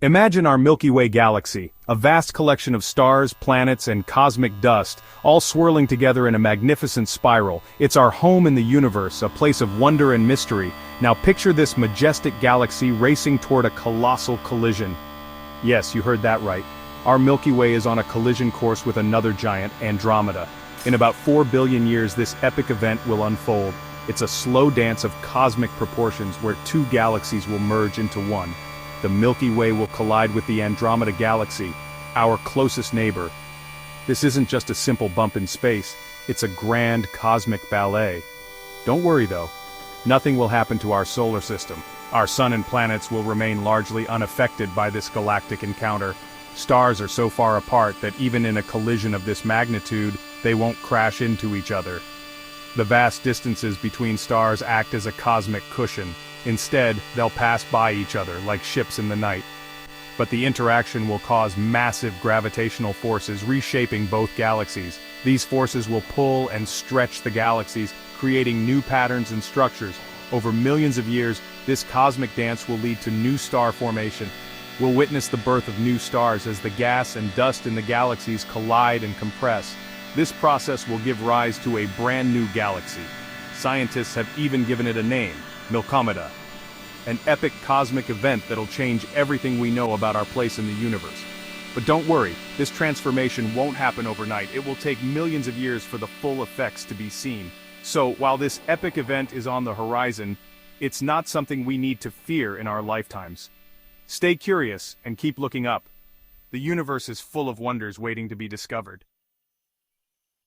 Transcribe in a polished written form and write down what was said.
Imagine our Milky Way galaxy, a vast collection of stars, planets, and cosmic dust, all swirling together in a magnificent spiral. It's our home in the universe, a place of wonder and mystery. Now picture this majestic galaxy racing toward a colossal collision. Yes, you heard that right. Our Milky Way is on a collision course with another giant, Andromeda. In about 4 billion years, this epic event will unfold. It's a slow dance of cosmic proportions where two galaxies will merge into one. The Milky Way will collide with the Andromeda galaxy, our closest neighbor. This isn't just a simple bump in space, it's a grand cosmic ballet. Don't worry though, nothing will happen to our solar system. Our sun and planets will remain largely unaffected by this galactic encounter. Stars are so far apart that even in a collision of this magnitude, they won't crash into each other. The vast distances between stars act as a cosmic cushion. Instead, they'll pass by each other like ships in the night. But the interaction will cause massive gravitational forces reshaping both galaxies. These forces will pull and stretch the galaxies, creating new patterns and structures. Over millions of years, this cosmic dance will lead to new star formation. We'll witness the birth of new stars as the gas and dust in the galaxies collide and compress. This process will give rise to a brand new galaxy. Scientists have even given it a name, Milky, an epic cosmic event that'll change everything we know about our place in the universe. But don't worry, this transformation won't happen overnight. It will take millions of years for the full effects to be seen. So, while this epic event is on the horizon, it's not something we need to fear in our lifetimes. Stay curious and keep looking up. The universe is full of wonders waiting to be discovered.